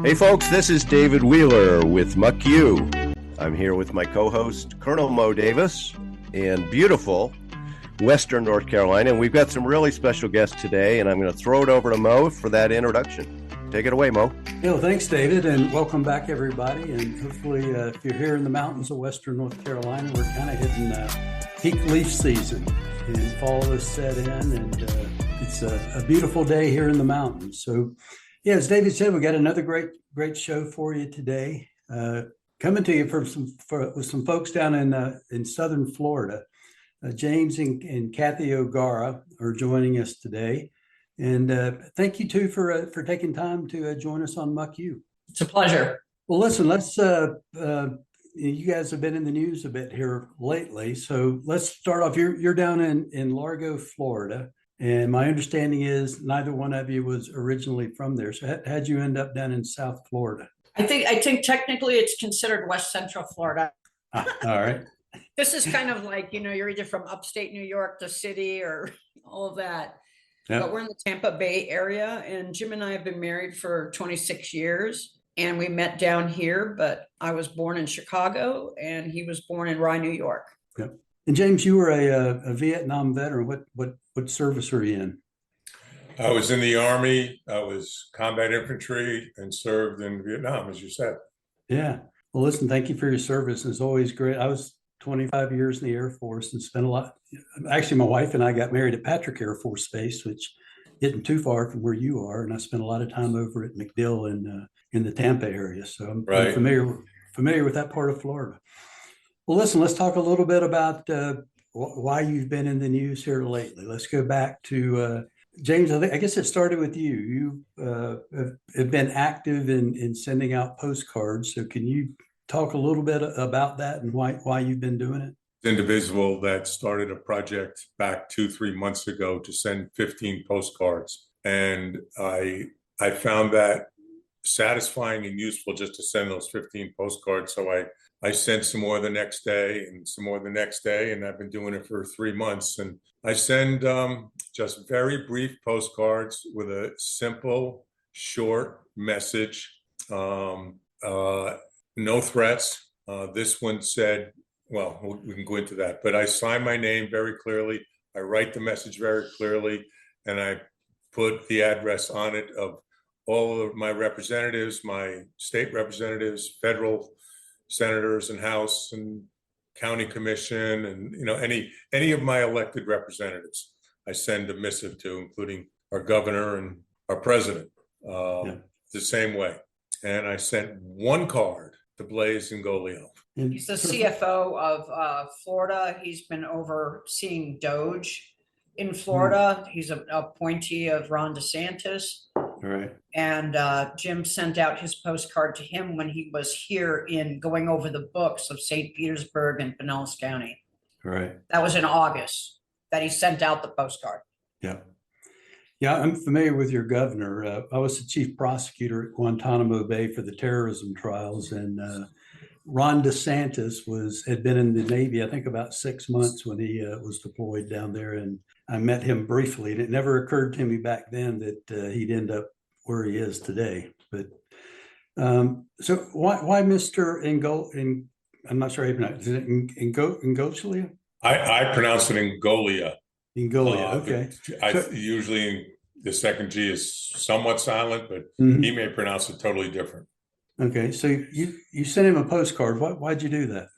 Hey folks, this is David Wheeler with Muck U. I'm here with my co-host, Colonel Mo Davis, in beautiful Western North Carolina. And we've got some really special guests today, and I'm going to throw it over to Mo for that introduction. Take it away, Mo. Thanks, David, and welcome back, everybody. And hopefully, if you're here in the mountains of Western North Carolina, we're kind of hitting peak leaf season, and fall has set in, and it's a beautiful day here in the mountains. So, as David said, we got another great show for you today. Coming to you with some folks down in southern Florida. James and Cathy O'Gara are joining us today. And thank you, too, for taking time to join us on Muck U. It's a pleasure. Well, listen, you guys have been in the news a bit here lately. So let's start off. You're down in Largo, Florida. And my understanding is neither one of you was originally from there. So how'd you end up down in South Florida? I think technically it's considered West Central Florida. All right. This is kind of like, you're either from upstate New York, the city, or all of that. Yep. But we're in the Tampa Bay area, and Jim and I have been married for 26 years, and we met down here, but I was born in Chicago, and he was born in Rye, New York. Yep. And James, you were a Vietnam veteran. What service were you in? I was in the Army. I was combat infantry and served in Vietnam, as you said. Yeah. Well, listen, thank you for your service. It's always great. I was 25 years in the Air Force and spent a lot. Actually, my wife and I got married at Patrick Air Force Base, which isn't too far from where you are. And I spent a lot of time over at MacDill in the Tampa area. So I'm familiar with that part of Florida. Well, listen, let's talk a little bit about why you've been in the news here lately. Let's go back to James. I guess it started with you. You have been active in sending out postcards. So can you talk a little bit about that and why you've been doing it? Individual that started a project back 2-3 months ago to send 15 postcards. And I found that satisfying and useful just to send those 15 postcards. So I sent some more the next day and some more the next day, and I've been doing it for 3 months. And I send just very brief postcards with a simple, short message, no threats. This one said, well, we can go into that, but I sign my name very clearly. I write the message very clearly, and I put the address on it of all of my representatives, my state representatives, federal senators and House and county commission, and any of my elected representatives. I send a missive to, including our governor and our president, the same way. And I sent one card to Blaise Ingoglia. He's the CFO of Florida. He's been overseeing Doge in Florida. He's an appointee of Ron DeSantis. All right. And Jim sent out his postcard to him when he was here going over the books of St. Petersburg and Pinellas County. All right. That was in August that he sent out the postcard. Yeah. Yeah, I'm familiar with your governor. I was the chief prosecutor at Guantanamo Bay for the terrorism trials, and Ron DeSantis had been in the Navy, I think, about 6 months when he was deployed down there, and I met him briefly. And it never occurred to me back then that he'd end up where he is today. But so why Mr. Ingoglia? I'm not sure how you pronounce it. Is it Ingoglia? I pronounce it Ingoglia. Ingoglia, okay. Usually the second G is somewhat silent, but he may pronounce it totally different. Okay, so you sent him a postcard. Why'd you do that?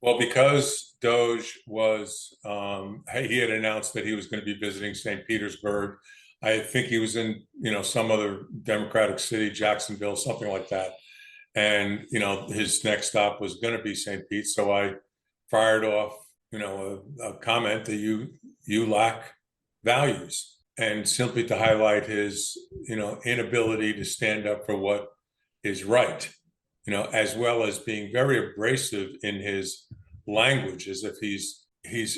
Well, because Doge was, he had announced that he was going to be visiting St. Petersburg. I think he was in, some other Democratic city, Jacksonville, something like that. And, his next stop was going to be St. Pete. So I fired off, a comment that you lack values, and simply to highlight his, inability to stand up for what is right, as well as being very abrasive in his language, as if he's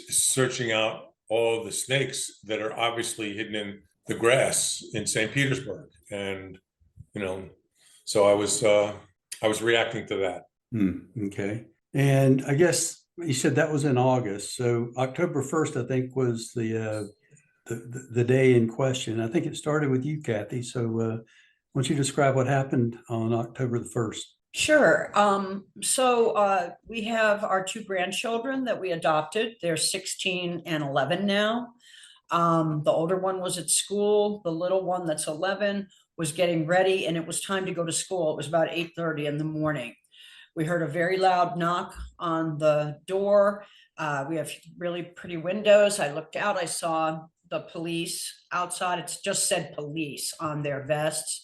searching out all the snakes that are obviously hidden in the grass in St. Petersburg. And, so I was reacting to that. Okay. And I guess you said that was in August. So October 1st, I think, was the day in question. I think it started with you, Cathy. So don't you describe what happened on October the 1st? Sure. So we have our two grandchildren that we adopted. They're 16 and 11 now. The older one was at school. The little one that's 11 was getting ready, and it was time to go to school. It was about 8:30 in the morning. We heard a very loud knock on the door. We have really pretty windows. I looked out, I saw the police outside. It just said police on their vests.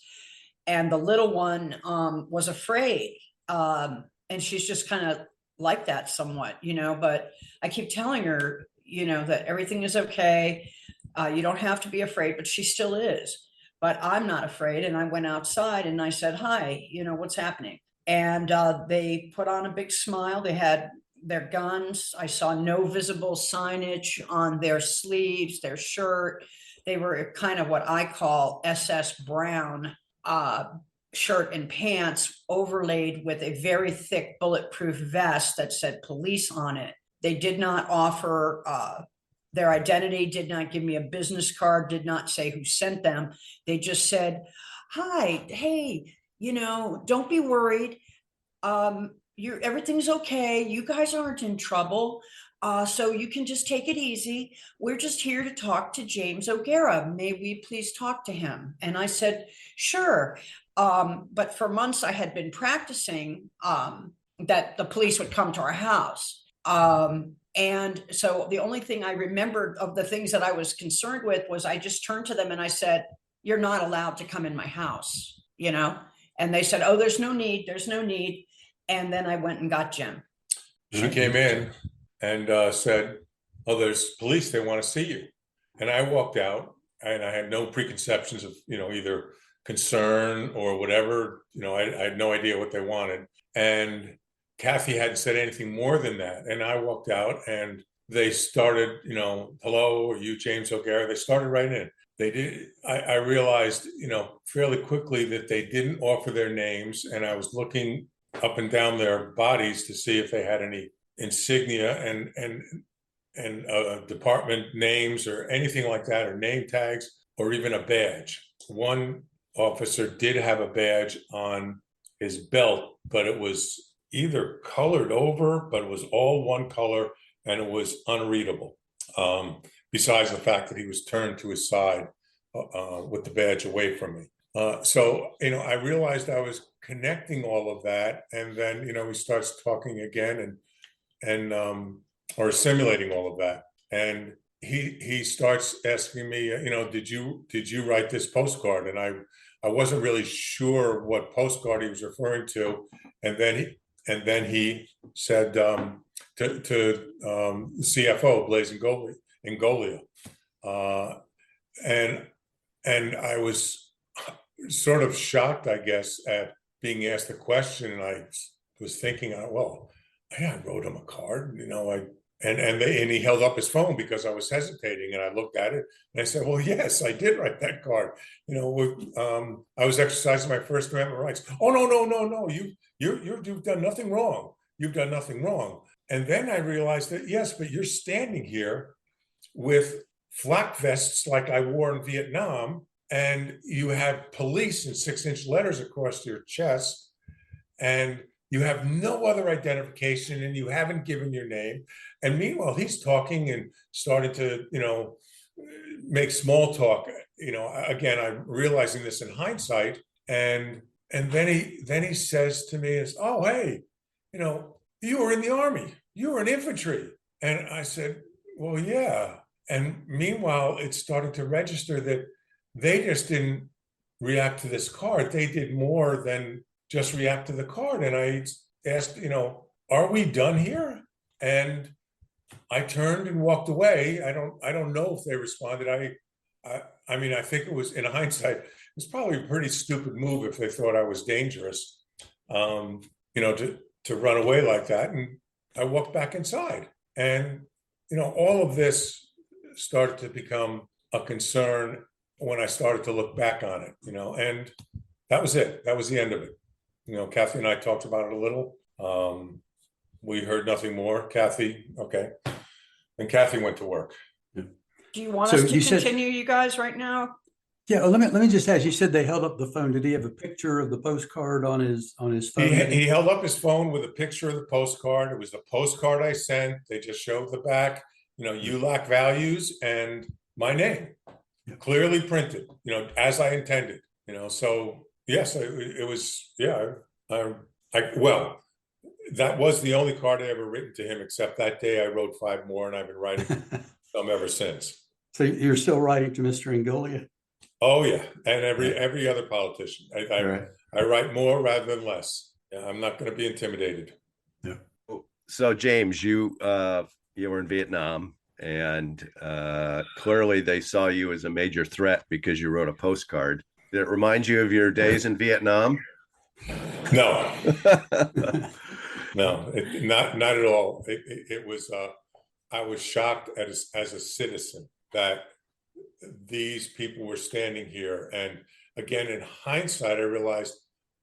And the little one was afraid. And she's just kind of like that somewhat, but I keep telling her, that everything is okay. You don't have to be afraid, but she still is. But I'm not afraid. And I went outside and I said, hi, what's happening? And they put on a big smile. They had their guns. I saw no visible signage on their sleeves, their shirt. They were kind of what I call SS Brown shirt and pants overlaid with a very thick bulletproof vest that said police on it. They did not offer their identity, did not give me a business card, did not say who sent them. They just said, hi, hey, don't be worried. Everything's okay. You guys aren't in trouble. So you can just take it easy. We're just here to talk to James O'Gara. May we please talk to him? And I said, sure. But for months I had been practicing that the police would come to our house. And so the only thing I remembered of the things that I was concerned with was I just turned to them and I said, you're not allowed to come in my house, And they said, oh, there's no need. And then I went and got Jim. She came in and said, oh, there's police, they want to see you. And I walked out and I had no preconceptions of, either concern or whatever, I had no idea what they wanted. And Cathy hadn't said anything more than that. And I walked out and they started, hello, are you James O'Gara? They started right in. They did. I realized, fairly quickly that they didn't offer their names. And I was looking up and down their bodies to see if they had any insignia and department names or anything like that, or name tags, or even a badge. One officer did have a badge on his belt, but it was either colored over, but it was all one color and it was unreadable. Besides the fact that he was turned to his side with the badge away from me. So, I realized I was connecting all of that. And then, he starts talking again or assimilating all of that. And he starts asking me, did you write this postcard? And I wasn't really sure what postcard he was referring to. And then he said to the CFO, Blaise Ingoglia. And I was sort of shocked, I guess, at being asked a question. And I was thinking, well, I wrote him a card, and he held up his phone because I was hesitating, and I looked at it and I said, well, yes, I did write that card. I was exercising my First Amendment rights. Oh, no. You've done nothing wrong. You've done nothing wrong. And then I realized that, yes, but you're standing here with flak vests like I wore in Vietnam, and you have police in 6-inch letters across your chest, and you have no other identification, and you haven't given your name. And meanwhile, he's talking and starting to, make small talk. Again, I'm realizing this in hindsight. And then he says to me, oh, hey, you were in the Army. You were in infantry. And I said, well, yeah. And meanwhile, it started to register that they just didn't react to this card. They did more than just react to the card. And I asked, are we done here? And I turned and walked away. I don't know if they responded. I mean, I think it was, in hindsight, it was probably a pretty stupid move if they thought I was dangerous, to run away like that. And I walked back inside. And, all of this started to become a concern when I started to look back on it, and that was it. That was the end of it. Cathy and I talked about it a little. We heard nothing more. Cathy, okay. And Cathy went to work. Do you want us to continue, you guys, right now? Yeah, well, let me just ask. You said they held up the phone. Did he have a picture of the postcard on his phone? He held up his phone with a picture of the postcard. It was the postcard I sent. They just showed the back, you lack values, and my name clearly printed, as I intended, so yes, it was, yeah. Well, that was the only card I ever written to him, except that day I wrote 5 more, and I've been writing some ever since. So you're still writing to Mr. Ingoglia? Oh yeah, and every other politician. I write more rather than less. I'm not going to be intimidated. Yeah. So James, you were in Vietnam, and clearly they saw you as a major threat because you wrote a postcard. Did it remind you of your days in Vietnam? No. No, not at all. It was. I was shocked as a citizen that these people were standing here, and again, in hindsight, I realized,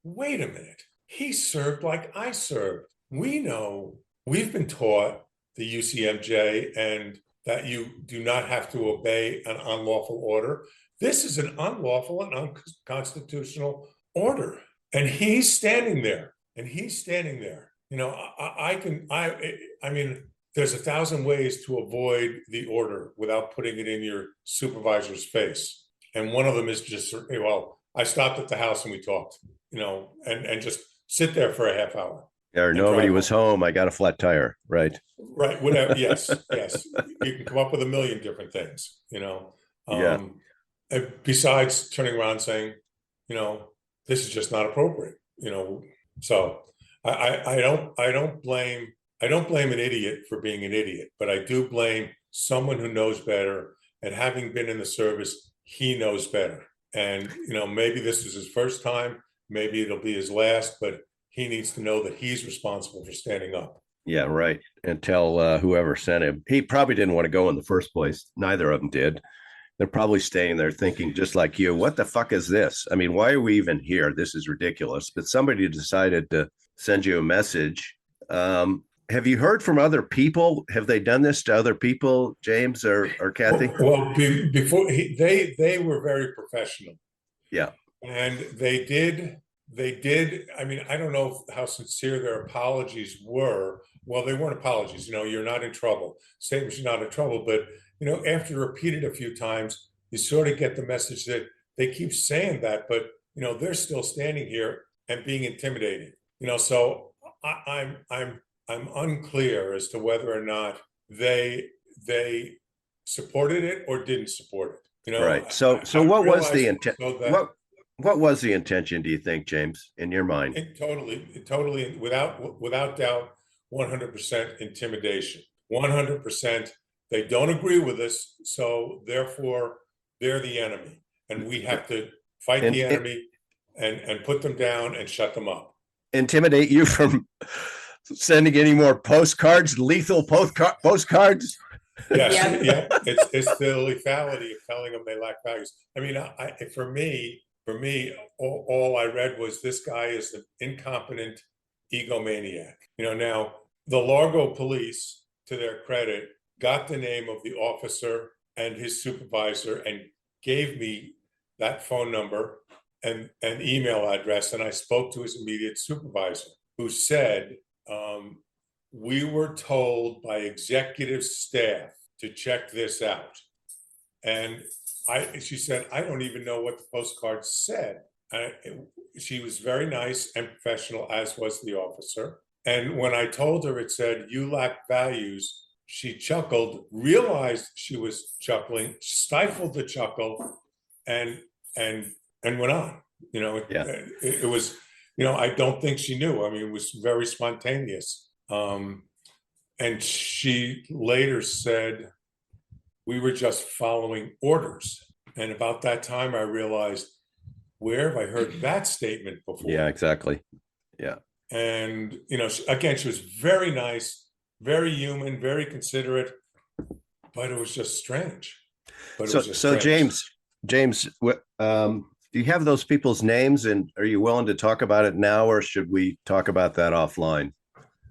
wait a minute, he served like I served. We know, we've been taught the UCMJ and that you do not have to obey an unlawful order. This is an unlawful and unconstitutional order, and he's standing there. I mean, there's 1,000 ways to avoid the order without putting it in your supervisor's face. And one of them is just, well, I stopped at the house and we talked, and just sit there for a half hour. Or nobody was home. I got a flat tire. Right. Right. Whatever. Yes. You can come up with a million different things, Yeah. Besides turning around and saying, this is just not appropriate, so I don't blame an idiot for being an idiot, but I do blame someone who knows better, and having been in the service, he knows better. And, maybe this is his first time, maybe it'll be his last, but he needs to know that he's responsible for standing up. Yeah, right. And tell whoever sent him. He probably didn't want to go in the first place. Neither of them did. They're probably staying there thinking just like you, what the fuck is this? I mean, why are we even here? This is ridiculous. But somebody decided to send you a message. Have you heard from other people? Have they done this to other people, James or Cathy? Well, before they were very professional. Yeah. And they did. I mean, I don't know how sincere their apologies were. Well, they weren't apologies. You're not in trouble. Statements, you're not in trouble. But, after you repeat it a few times, you sort of get the message that they keep saying that, but, they're still standing here and being intimidated. So I'm unclear as to whether or not they supported it or didn't support it. Right. So what was the intent? What was the intention, do you think, James, in your mind? Totally, without doubt, 100% intimidation. 100%. They don't agree with us, so therefore they're the enemy, and we have to fight the enemy and put them down and shut them up. Intimidate you from sending any more postcards, lethal postcards? Yes, yeah. It's the lethality of telling them they lack values. I mean, for me, all I read was this guy is an incompetent egomaniac. Now the Largo police, to their credit, got the name of the officer and his supervisor and gave me that phone number and an email address. And I spoke to his immediate supervisor, who said, we were told by executive staff to check this out. And she said, I don't even know what the postcard said. She was very nice and professional, as was the officer. And when I told her it said, you lack values, she chuckled, realized she was chuckling, stifled the chuckle, and went on. It was, I don't think she knew. I mean, it was very spontaneous. And she later said, we were just following orders. And about that time, I realized, where have I heard that statement before? Yeah, exactly. Yeah. And, again, she was very nice, very human, very considerate, but it was just strange. So James, do you have those people's names, and are you willing to talk about it now, or should we talk about that offline?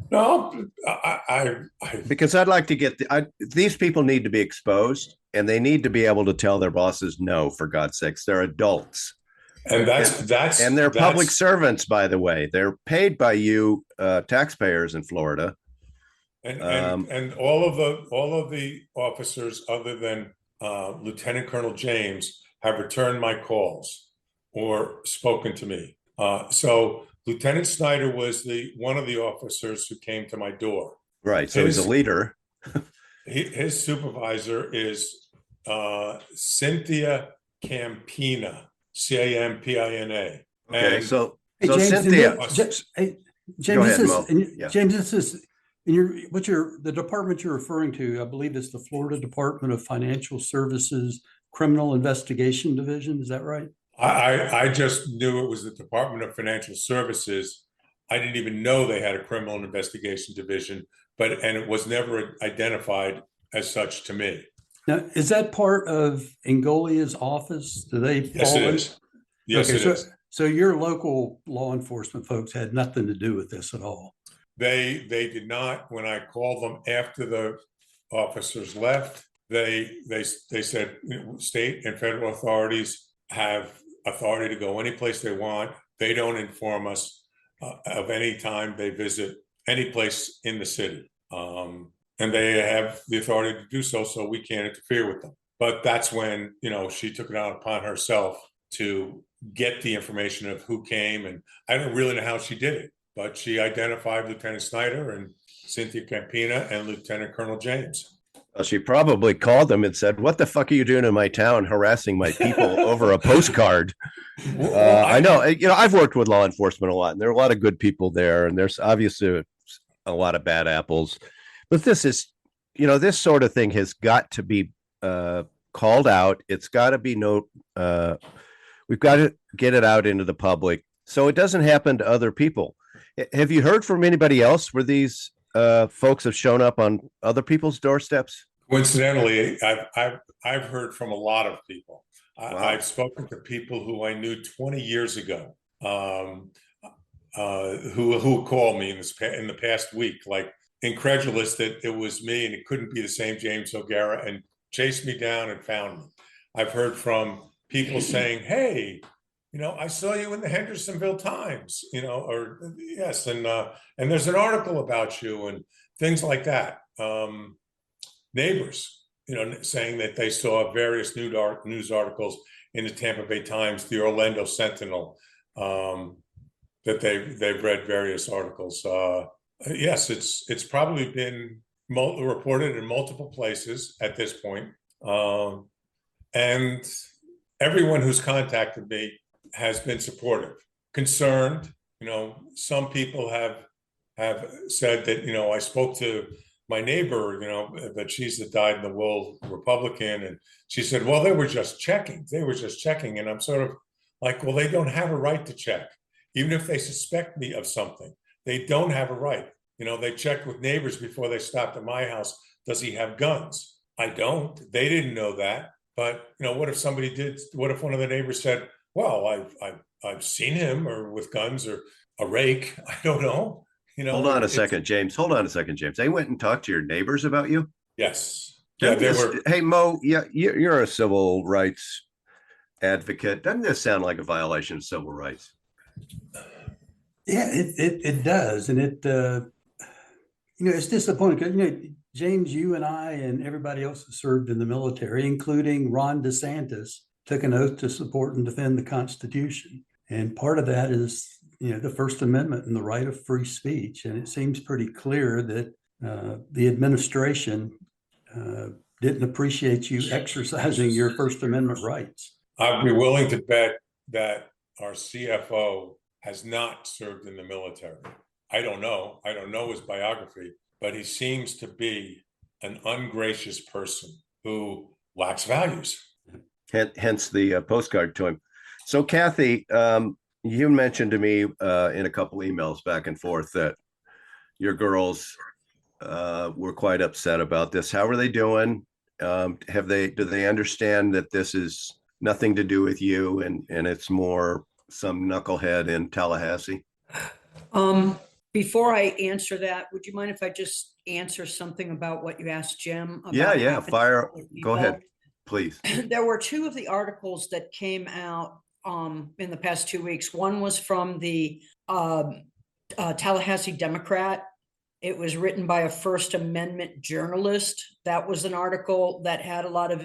No, because I'd like to get these people need to be exposed, and they need to be able to tell their bosses no, for God's sakes. They're adults. And they're public servants, by the way. They're paid by you taxpayers in Florida. And all of the officers other than Lieutenant Colonel James have returned my calls or spoken to me. So Lieutenant Snyder was one of the officers who came to my door. Right. So he's a leader. His supervisor is Cynthia Campina, Campina. Okay. So James, Cynthia. James, this is the department you're referring to, I believe, is the Florida Department of Financial Services Criminal Investigation Division. Is that right? I just knew it was the Department of Financial Services. I didn't even know they had a criminal investigation division, and it was never identified as such to me. Now, is that part of Ingoglia's office? Do they? Yes, it is. Yes, it is. So your local law enforcement folks had nothing to do with this at all? They did not. When I called them after the officers left, they said state and federal authorities have authority to go any place they want. They don't inform us of any time they visit any place in the city. And they have the authority to do so, so we can't interfere with them. But that's when, she took it out upon herself to get the information of who came. And I don't really know how she did it, but she identified Lieutenant Snyder and Cynthia Campina and Lieutenant Colonel James. Well, she probably called them and said, "What the fuck are you doing in my town, harassing my people over a postcard?" I know, I've worked with law enforcement a lot, and there are a lot of good people there, and there's obviously a lot of bad apples. But this is, this sort of thing has got to be called out. It's got to be we've got to get it out into the public so it doesn't happen to other people. Have you heard from anybody else where these folks have shown up on other people's doorsteps? Coincidentally, I've heard from a lot of people. Wow. I've spoken to people who I knew 20 years ago, who called me in the past week, like incredulous that it was me and it couldn't be the same James O'Gara, and chased me down and found me. I've heard from people saying, "Hey, I saw you in the Hendersonville Times, or yes, and there's an article about you," and things like that. Neighbors, saying that they saw various news articles in the Tampa Bay Times, the Orlando Sentinel, that they've read various articles. Yes, it's probably been reported in multiple places at this point, and everyone who's contacted me has been supportive, concerned. Some people have said that, I spoke to my neighbor, that she's the dyed-in-the-wool Republican, and she said, "Well, they were just checking. And I'm sort of like, well, they don't have a right to check. Even if they suspect me of something, they don't have a right. They checked with neighbors before they stopped at my house. Does he have guns? I don't. They didn't know that. But, what if somebody did? What if one of the neighbors said, "Well, I've seen him or with guns or a rake"? I don't know. Hold on a second, James. They went and talked to your neighbors about you? Yes. Yeah, they were. Hey, Mo, yeah, you're a civil rights advocate. Doesn't this sound like a violation of civil rights? Yeah, it does. And it's disappointing because, James, you and I and everybody else who served in the military, including Ron DeSantis, took an oath to support and defend the Constitution. And part of that is, the First Amendment and the right of free speech. And it seems pretty clear that the administration didn't appreciate you exercising your First Amendment rights. I'd be willing to bet that our CFO has not served in the military. I don't know his biography, but he seems to be an ungracious person who lacks values. Hence the postcard to him. So, Cathy, you mentioned to me in a couple emails back and forth that your girls were quite upset about this. How are they doing? Do they understand that this is nothing to do with you and it's more some knucklehead in Tallahassee? Before I answer that, would you mind if I just answer something about what you asked Jim about? Yeah, fire. Go ahead. Please. There were two of the articles that came out in the past 2 weeks. One was from the Tallahassee Democrat. It was written by a First Amendment journalist. That was an article that had a lot of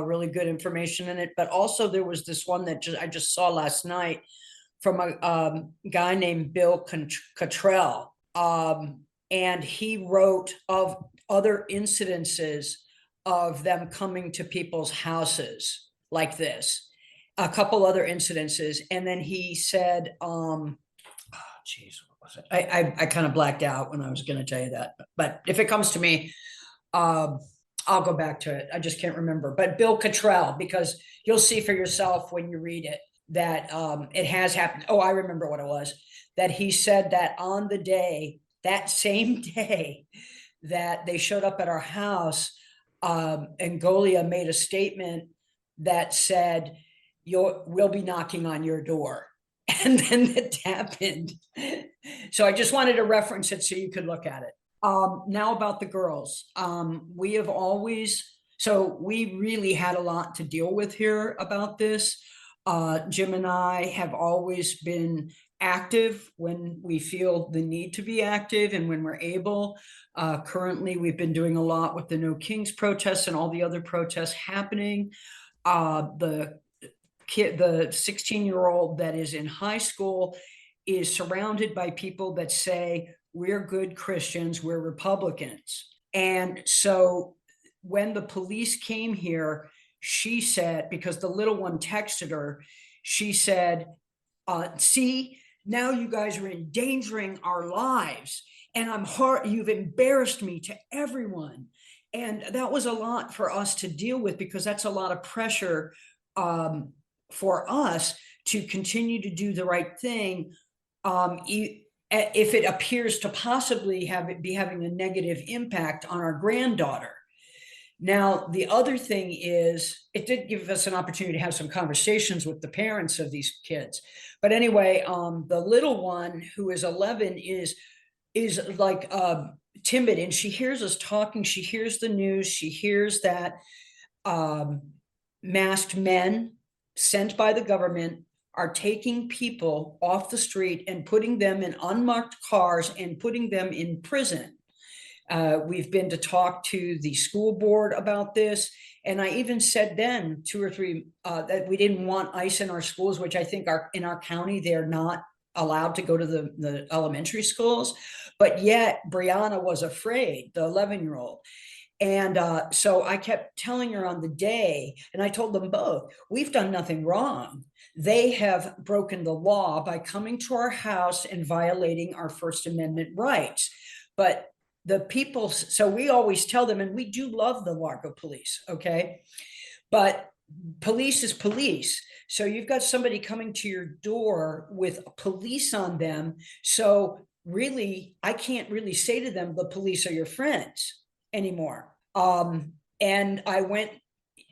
really good information in it. But also there was this one that I just saw last night from a guy named Bill Cottrell. And he wrote of other incidences of them coming to people's houses like this, a couple other incidences. And then he said, geez, what was it? I kind of blacked out when I was going to tell you that, but if it comes to me, I'll go back to it. I just can't remember, but Bill Cottrell, because you'll see for yourself when you read it, that it has happened. Oh, I remember what it was, that he said that on the day, that same day that they showed up at our house, Ingoglia made a statement that said, we'll be knocking on your door. And then it happened. So I just wanted to reference it so you could look at it. Now about the girls. We really had a lot to deal with here about this. Jim and I have always been active when we feel the need to be active and when we're able. Currently, we've been doing a lot with the No Kings protests and all the other protests happening. The 16-year-old that is in high school is surrounded by people that say, we're good Christians, we're Republicans. And so when the police came here, she said, because the little one texted her, she said, see, now you guys are endangering our lives. And you've embarrassed me to everyone. And that was a lot for us to deal with, because that's a lot of pressure for us to continue to do the right thing. If it appears to possibly be having a negative impact on our granddaughter. Now, the other thing is, it did give us an opportunity to have some conversations with the parents of these kids. But anyway, the little one, who is 11, is like timid, and she hears us talking. She hears the news. She hears that masked men sent by the government are taking people off the street and putting them in unmarked cars and putting them in prison. We've been to talk to the school board about this. And I even said then 2 or 3 that we didn't want ICE in our schools, which I think in our county, they're not allowed to go to the elementary schools. But yet Brianna was afraid, the 11-year-old. And so I kept telling her on the day, and I told them both, we've done nothing wrong. They have broken the law by coming to our house and violating our First Amendment rights. But the people, so we always tell them, and we do love the Largo police, okay? But police is police. So you've got somebody coming to your door with police on them. So really, I can't really say to them, the police are your friends anymore. And I went,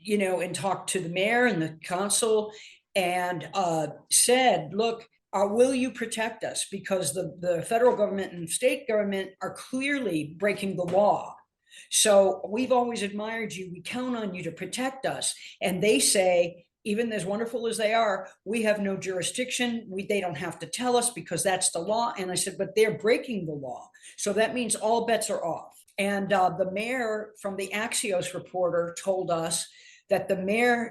and talked to the mayor and the council and said, look, will you protect us? Because the federal government and state government are clearly breaking the law. So we've always admired you. We count on you to protect us. And they say, even as wonderful as they are, we have no jurisdiction. They don't have to tell us because that's the law. And I said, but they're breaking the law. So that means all bets are off. And the mayor from the Axios Reporter told us that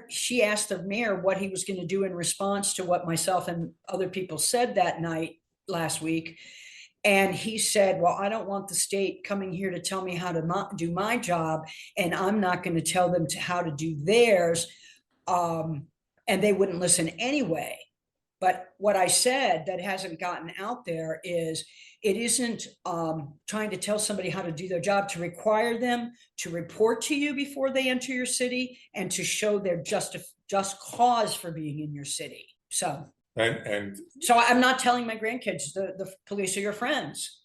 she asked the mayor what he was going to do in response to what myself and other people said that night last week. And he said, well, I don't want the state coming here to tell me how to do my job, and I'm not going to tell them how to do theirs. And they wouldn't listen anyway. But what I said that hasn't gotten out there is, it isn't trying to tell somebody how to do their job, to require them to report to you before they enter your city and to show their just cause for being in your city. So I'm not telling my grandkids the police are your friends,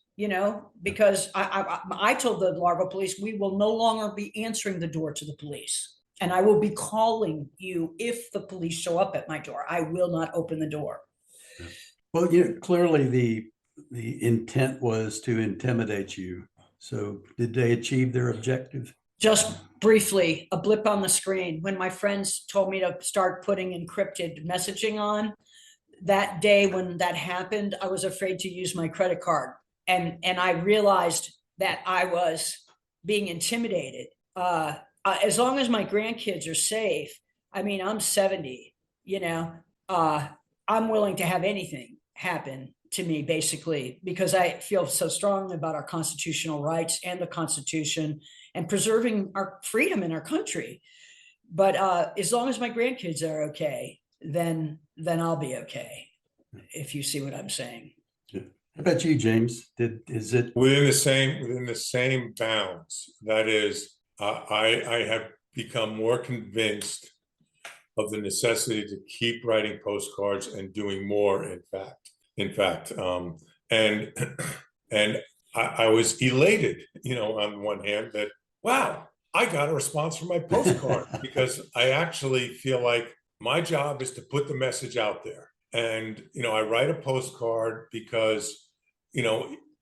because I told the Largo police, we will no longer be answering the door to the police. And I will be calling you if the police show up at my door. I will not open the door. Well, clearly the intent was to intimidate you. So did they achieve their objective? just briefly, a blip on the screen. When my friends told me to start putting encrypted messaging on, that day when that happened, I was afraid to use my credit card. And I realized that I was being intimidated. As long as my grandkids are safe, I mean, I'm 70, I'm willing to have anything happen to me, basically, because I feel so strongly about our constitutional rights and the Constitution and preserving our freedom in our country. But as long as my grandkids are okay, then I'll be okay, if you see what I'm saying. How about you, James? Is it within the same bounds? That is, I have become more convinced of the necessity to keep writing postcards and doing more. In fact, and I was elated, on one hand, that wow, I got a response from my postcard because I actually feel like my job is to put the message out there. And, I write a postcard because,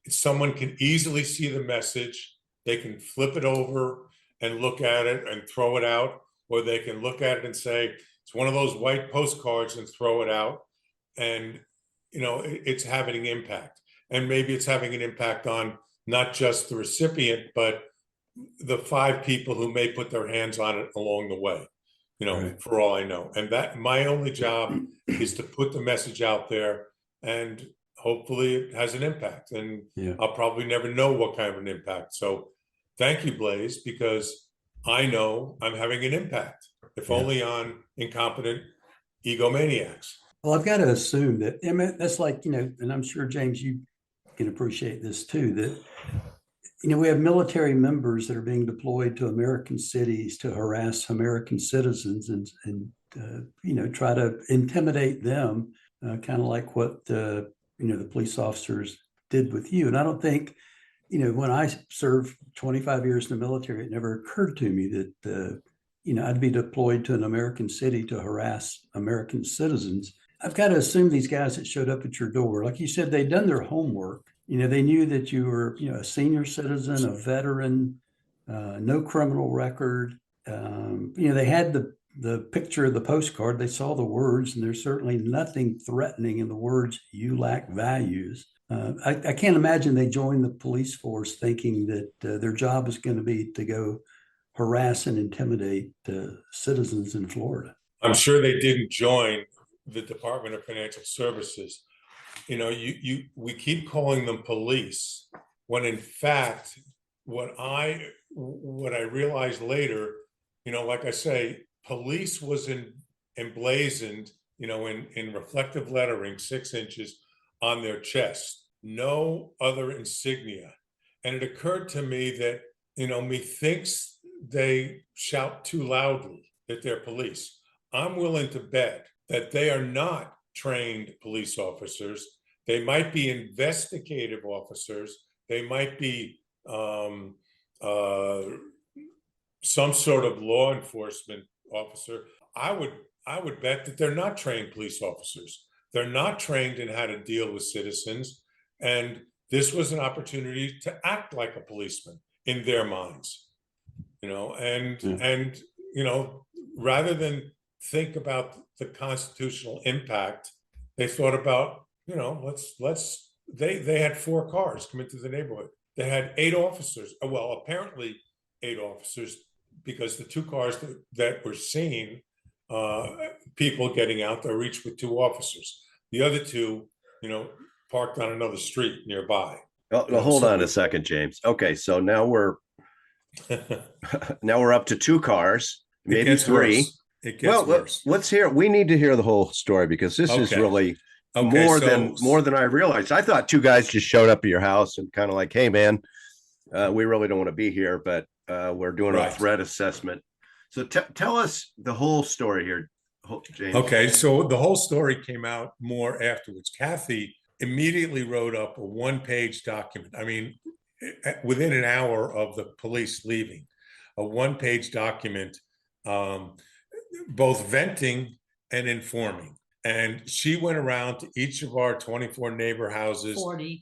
someone can easily see the message. They can flip it over and look at it and throw it out, or they can look at it and say, it's one of those white postcards and throw it out. And, it's having an impact. And maybe it's having an impact on not just the recipient, but the 5 people who may put their hands on it along the way, Right. for all I know. And that my only job is to put the message out there, and hopefully it has an impact. And Yeah. I'll probably never know what kind of an impact. So thank you, Blaise, because I know I'm having an impact, if only on incompetent egomaniacs. Well, I've got to assume that, I mean, that's like, and I'm sure, James, you can appreciate this too, that, we have military members that are being deployed to American cities to harass American citizens and try to intimidate them, kind of like what, the police officers did with you. And I don't think, when I served 25 years in the military, it never occurred to me that, I'd be deployed to an American city to harass American citizens. I've got to assume these guys that showed up at your door, like you said, they'd done their homework. They knew that you were, a senior citizen, a veteran, no criminal record. They had the picture of the postcard. They saw the words, and there's certainly nothing threatening in the words, "You lack values." I can't imagine they joined the police force thinking that their job is going to be to go harass and intimidate citizens in Florida. I'm sure they didn't join the Department of Financial Services. We keep calling them police, when in fact, what I realized later, like I say, police was emblazoned, in reflective lettering, 6 inches on their chest, no other insignia. And it occurred to me that, methinks they shout too loudly that they're police. I'm willing to bet that they are not trained police officers. They might be investigative officers. They might be some sort of law enforcement officer. I would bet that they're not trained police officers. They're not trained in how to deal with citizens. And this was an opportunity to act like a policeman in their minds, and rather than think about the constitutional impact, they thought about, they had 4 cars come into the neighborhood. They had 8 officers. Well, apparently 8 officers, because the 2 cars that were seen, people getting out there, each with 2 officers. The other 2, parked on another street nearby. Well, hold on a second, James. Okay, so now we're up to 2 cars, maybe 3. Worse. It gets worse. Let's hear. We need to hear the whole story, because this is really more than I realized. I thought 2 guys just showed up at your house and kind of like, "Hey, man, we really don't want to be here, but we're doing a threat assessment." So tell us the whole story here, James. Okay, so the whole story came out more afterwards. Cathy immediately wrote up a 1-page document. I mean, within an hour of the police leaving, a 1-page document, both venting and informing. And she went around to each of our 24 neighbor houses, 40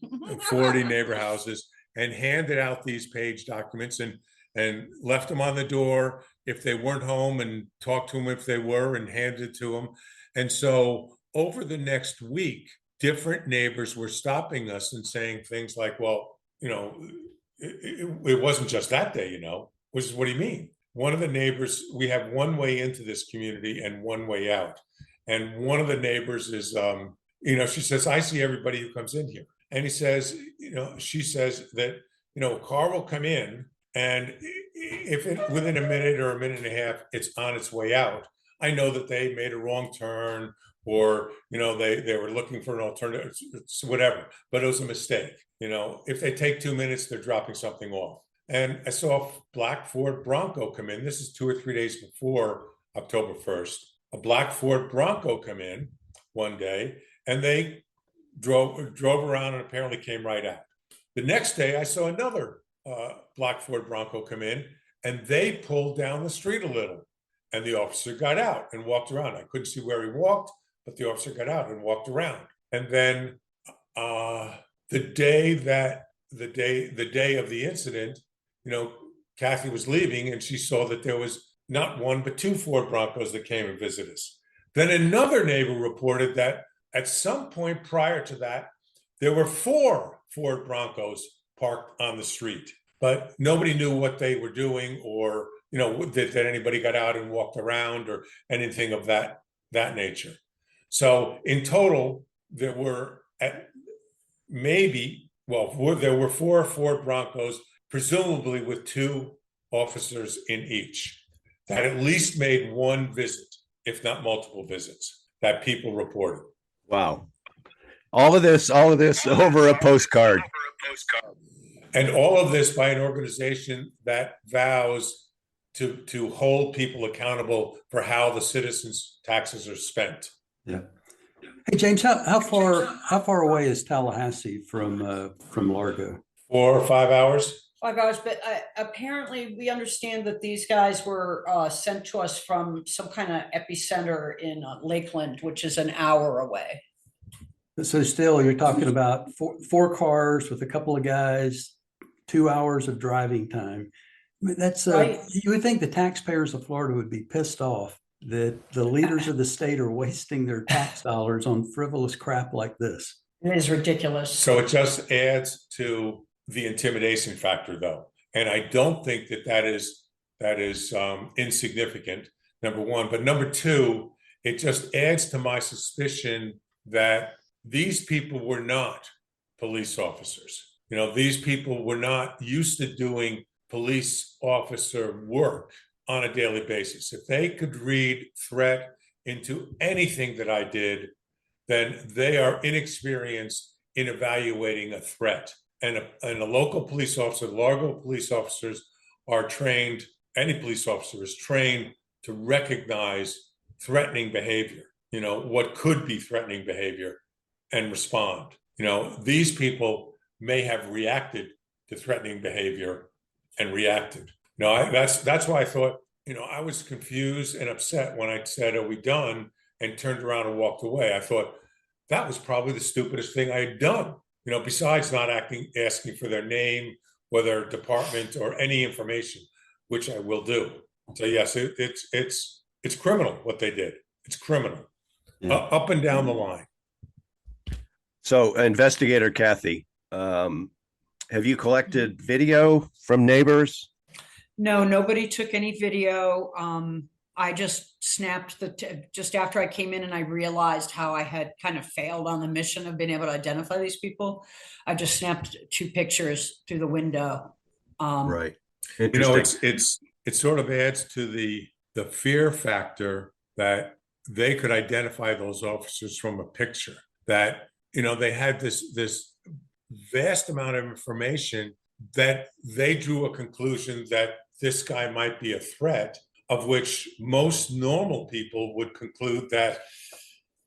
neighbor houses, and handed out these page documents. And and left them on the door if they weren't home, and talked to them if they were, and handed it to them. And so over the next week, different neighbors were stopping us and saying things like, well, it wasn't just that day, which is, what do you mean? One of the neighbors, we have one way into this community and one way out. And one of the neighbors is, she says, I see everybody who comes in here. And he says, she says that, a car will come in, and if within a minute or a minute and a half, it's on its way out, I know that they made a wrong turn, or, they were looking for an alternative, whatever, but it was a mistake. If they take 2 minutes, they're dropping something off. And I saw a black Ford Bronco come in. This is 2 or 3 days before October 1st. A black Ford Bronco come in one day, and they drove around and apparently came right out. The next day, I saw another black Ford Bronco come in, and they pulled down the street a little, and the officer got out and walked around. I couldn't see where he walked, but the officer got out and walked around. And then the day of the incident, Cathy was leaving, and she saw that there was not one, but 2 Ford Broncos that came and visited us. Then another neighbor reported that at some point prior to that, there were 4 Ford Broncos parked on the street, but nobody knew what they were doing, or, that anybody got out and walked around or anything of that nature. So in total, there were there were 4 Ford Broncos, presumably with 2 officers in each, that at least made one visit, if not multiple visits, that people reported. Wow. All of this over a postcard. And all of this by an organization that vows to hold people accountable for how the citizens' taxes are spent. Yeah. Hey, James, how far away is Tallahassee from Largo? 4 or 5 hours. 5 hours, but apparently we understand that these guys were sent to us from some kind of epicenter in Lakeland, which is an hour away. So still, you're talking about four cars with a couple of guys, 2 hours of driving time. I mean, that's right. You would think the taxpayers of Florida would be pissed off that the leaders of the state are wasting their tax dollars on frivolous crap like this. It is ridiculous. So it just adds to the intimidation factor, though, and I don't think that is insignificant. Number one, but number two, it just adds to my suspicion that these people were not police officers. These people were not used to doing police officer work on a daily basis. If they could read threat into anything that I did, then they are inexperienced in evaluating a threat. And a local police officer, Largo police officers are trained, any police officer is trained to recognize threatening behavior, what could be threatening behavior, and respond. These people may have reacted to threatening behavior and reacted. That's why I thought, I was confused and upset when I said, "Are we done?" and turned around and walked away. I thought that was probably the stupidest thing I had done. Besides not asking for their name or their department or any information, which I will do. So yes, it's criminal what they did. It's criminal, up and down the line. So, Investigator Cathy, have you collected video from neighbors? No, nobody took any video. I just snapped just after I came in and I realized how I had kind of failed on the mission of being able to identify these people. I just snapped 2 pictures through the window. Right. It sort of adds to the fear factor that they could identify those officers from a picture, that, they had this vast amount of information that they drew a conclusion that this guy might be a threat, of which most normal people would conclude that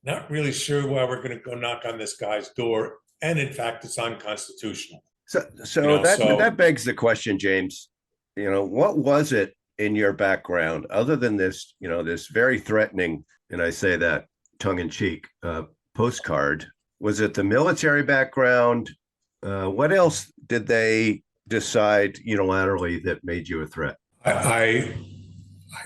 not really sure why we're going to go knock on this guy's door. And in fact, it's unconstitutional. So that begs the question, James, what was it in your background other than this, this very threatening, and I say that tongue in cheek, postcard? Was it the military background? What else did they decide unilaterally that made you a threat? I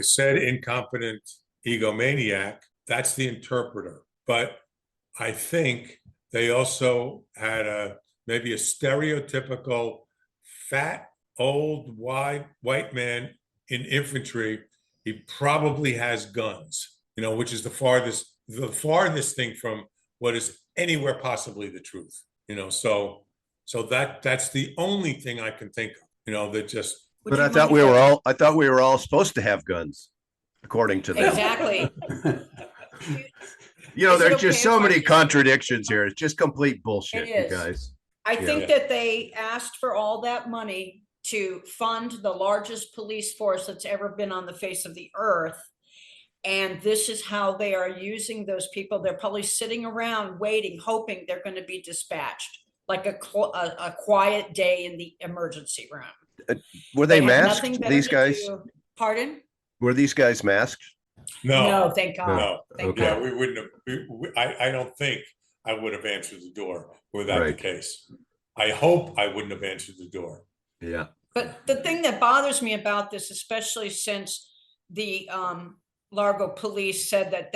said incompetent egomaniac. That's the interpreter. But I think they also had maybe a stereotypical fat, old, white man in infantry. He probably has guns, which is the farthest thing from what is anywhere possibly the truth. So that's the only thing I can think of, that just. But I thought we were all supposed to have guns, according to them. Exactly. There's just so many contradictions here. It's just complete bullshit, you guys. I think that they asked for all that money to fund the largest police force that's ever been on the face of the earth. And this is how they are using those people. They're probably sitting around waiting, hoping they're going to be dispatched, like a quiet day in the emergency room. Were they masked, these guys? Pardon? Were these guys masked? No, thank God. No. Thank Yeah, God. we wouldn't have. I don't think I would have answered the door were that the case. I hope I wouldn't have answered the door. Yeah. But the thing that bothers me about this, especially since the Largo police said that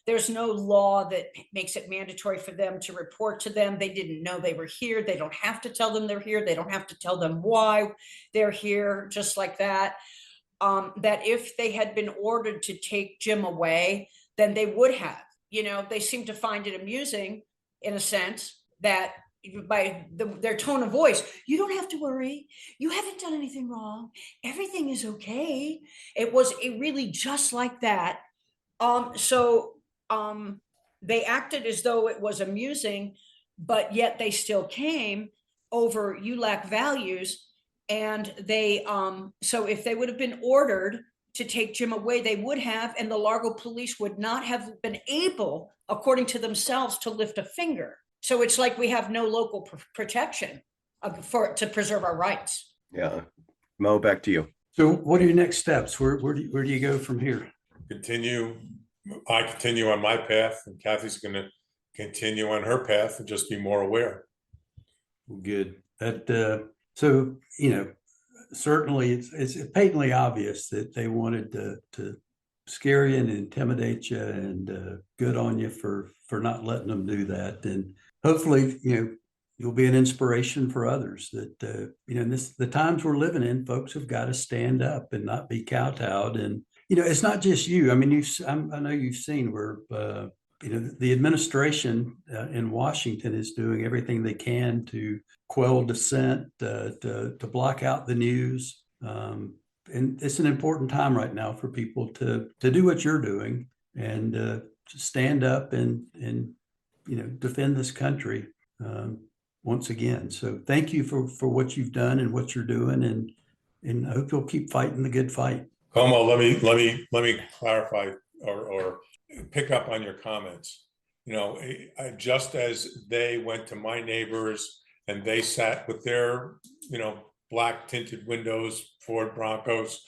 there's no law that makes it mandatory for them to report to them. They didn't know they were here. They don't have to tell them they're here. They don't have to tell them why they're here, just like that. That if they had been ordered to take Jim away, then they would have. They seem to find it amusing, in a sense, that by their tone of voice, you don't have to worry. You haven't done anything wrong. Everything is okay. It was really just like that. So they acted as though it was amusing, but yet they still came over you lack values. And they, so if they would have been ordered to take Jim away, they would have, and the Largo police would not have been able, according to themselves, to lift a finger. So it's like we have no local protection to preserve our rights. Yeah. Mo, back to you. So what are your next steps? Where do you go from here? I continue on my path, and Cathy's going to continue on her path and just be more aware. Good. So, certainly it's patently obvious that they wanted to scare you and intimidate you, and good on you for not letting them do that. And hopefully, you'll be an inspiration for others that, in the times we're living in, folks have got to stand up and not be kowtowed. And, it's not just you. I mean, I know you've seen where, the administration in Washington is doing everything they can to quell dissent, to block out the news. And it's an important time right now for people to do what you're doing and to stand up and defend this country once again. So thank you for what you've done and what you're doing, and I hope you'll keep fighting the good fight. Como, let me clarify or pick up on your comments. Just as they went to my neighbors and they sat with their, black tinted windows, Ford Broncos,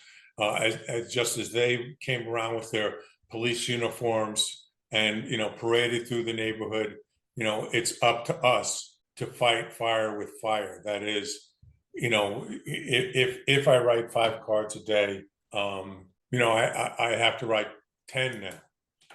just as they came around with their police uniforms and, paraded through the neighborhood, it's up to us to fight fire with fire. That is, if I write 5 cards a day, I have to write 10 now.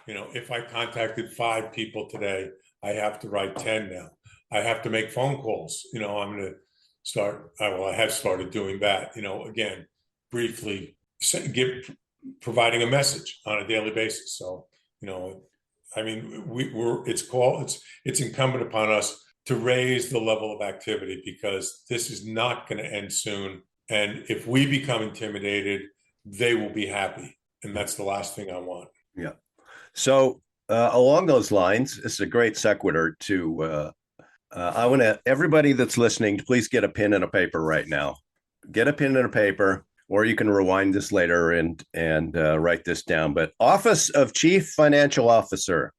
If I contacted 5 people today, I have to write 10 now. I have to make phone calls. I'm going to start. I have started doing that. Again, briefly providing a message on a daily basis. So, it's incumbent upon us to raise the level of activity, because this is not going to end soon. And if we become intimidated, they will be happy, and that's the last thing I want. Yeah. So along those lines, this is a great sequitur to. I want everybody that's listening to please get a pen and a paper right now. Get a pen and a paper, or you can rewind this later and write this down. But Office of Chief Financial Officer,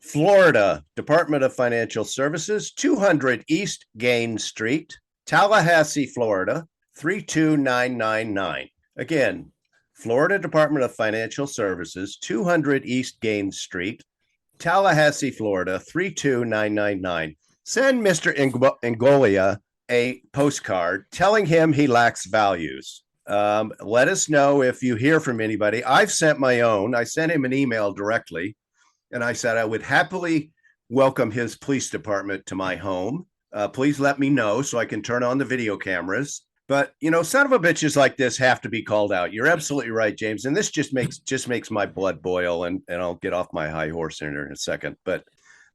Florida Department of Financial Services, 200 East Gain Street, Tallahassee, Florida, 32999. Again, Florida Department of Financial Services, 200 East Gain Street, Tallahassee, Florida, 32999. Send Mr. Ingoglia a postcard telling him he lacks values. Let us know if you hear from anybody. I've sent my own. I sent him an email directly, and I said I would happily welcome his police department to my home. Please let me know so I can turn on the video cameras. But, son of a bitches like this have to be called out. You're absolutely right, James. And this just makes my blood boil, and I'll get off my high horse in a second. But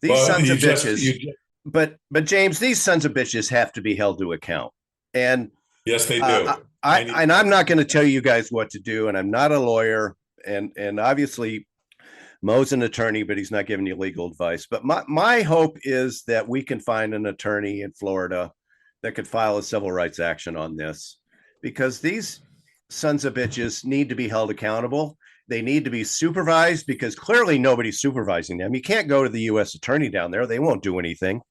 these sons of bitches, but James, these sons of bitches have to be held to account. And yes, they do. And I'm not going to tell you guys what to do, and I'm not a lawyer, and obviously Mo's an attorney, but he's not giving you legal advice. But my hope is that we can find an attorney in Florida that could file a civil rights action on this, because these sons of bitches need to be held accountable. They need to be supervised, because clearly nobody's supervising them. You can't go to the U.S. attorney down there. They won't do anything.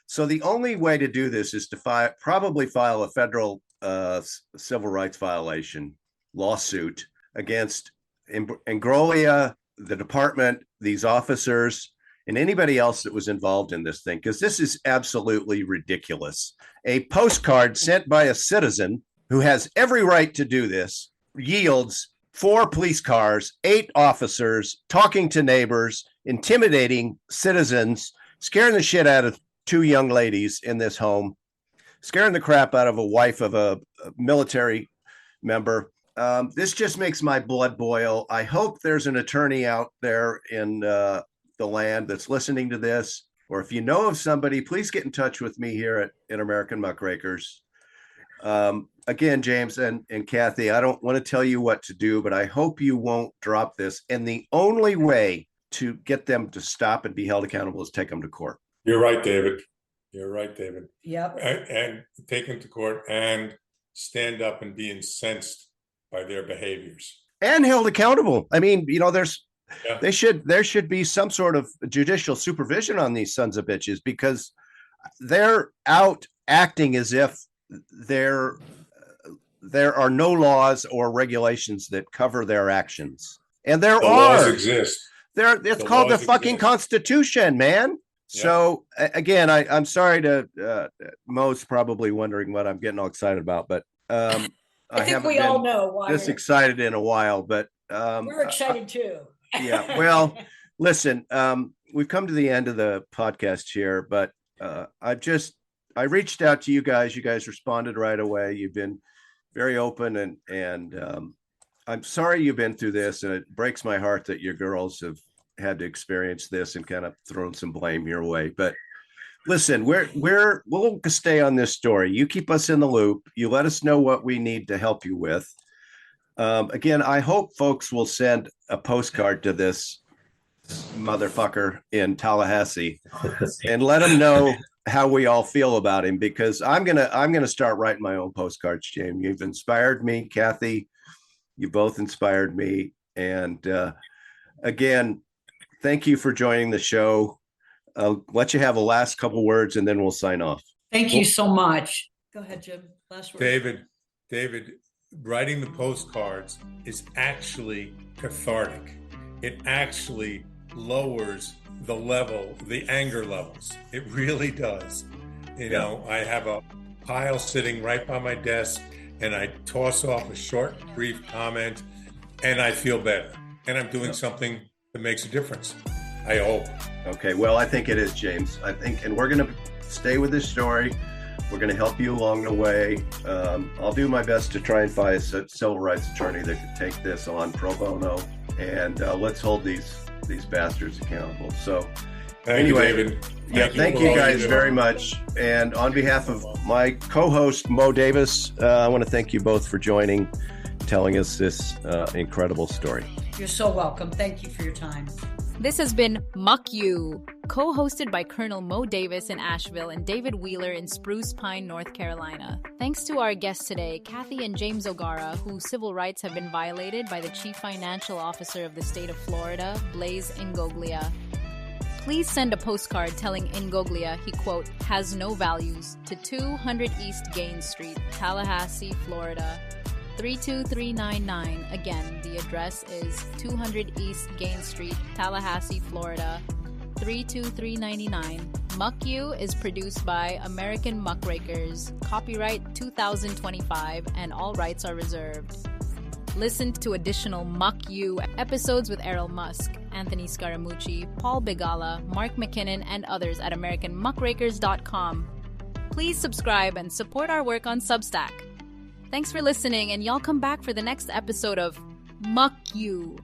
So the only way to do this is to probably file a federal civil rights violation lawsuit against Ingoglia, the department, these officers, and anybody else that was involved in this thing, because this is absolutely ridiculous. A postcard sent by a citizen who has every right to do this yields 4 police cars, 8 officers, talking to neighbors, intimidating citizens, scaring the shit out of 2 young ladies in this home, scaring the crap out of a wife of a military member. This just makes my blood boil. I hope there's an attorney out there in the land that's listening to this, or if you know of somebody, please get in touch with me here at American Muckrakers. Again, James and Cathy, I don't want to tell you what to do, but I hope you won't drop this. And the only way to get them to stop and be held accountable is take them to court. You're right, David. You're right, David. Yep. And take them to court and stand up and be incensed by their behaviors. And held accountable. I mean, there should be some sort of judicial supervision on these sons of bitches, because they're out acting as if there are no laws or regulations that cover their actions. And the laws exist. It's called the fucking Constitution, man. Yeah. So again, I'm sorry to Mo's probably wondering what I'm getting all excited about, but I think we all know why. This excited in a while, but we're excited too. Yeah. Well, listen, we've come to the end of the podcast here, but I reached out to you guys. You guys responded right away. You've been very open, and I'm sorry you've been through this, and it breaks my heart that your girls have had to experience this and kind of thrown some blame your way. But listen, we'll stay on this story. You keep us in the loop. You let us know what we need to help you with. Again, I hope folks will send a postcard to this motherfucker in Tallahassee and let him know how we all feel about him, because I'm gonna start writing my own postcards, James. You've inspired me, Cathy. You both inspired me. And again, thank you for joining the show. I'll let you have the last couple words, and then we'll sign off. Thank you so much. Go ahead, Jim. Last word. David, writing the postcards is actually cathartic. It actually lowers the anger levels. It really does. You know, I have a pile sitting right by my desk, and I toss off a short, brief comment, and I feel better. And I'm doing something that makes a difference, I hope. Okay, well, I think it is, James. I think, and we're going to stay with this story. We're going to help you along the way. I'll do my best to try and find a civil rights attorney that can take this on pro bono, and let's hold these bastards accountable. So thank you, David. Thank you guys very much. And on behalf of my co-host, Mo Davis, I want to thank you both for joining, telling us this incredible story. You're so welcome. Thank you for your time. This has been Muck You, co-hosted by Colonel Mo Davis in Asheville and David Wheeler in Spruce Pine, North Carolina. Thanks to our guests today, Cathy and James O'Gara, whose civil rights have been violated by the Chief Financial Officer of the state of Florida, Blaise Ingoglia. Please send a postcard telling Ingoglia he, quote, has no values, to 200 East Gaines Street, Tallahassee, Florida, 32399. Again, the address is 200 East Gaines Street, Tallahassee, Florida, 32399. Muck You is produced by American Muckrakers. Copyright 2025 and all rights are reserved. Listen to additional Muck You episodes with Errol Musk, Anthony Scaramucci, Paul Begala, Mark McKinnon, and others at AmericanMuckrakers.com. Please subscribe and support our work on Substack. Thanks for listening, and y'all come back for the next episode of Muck You.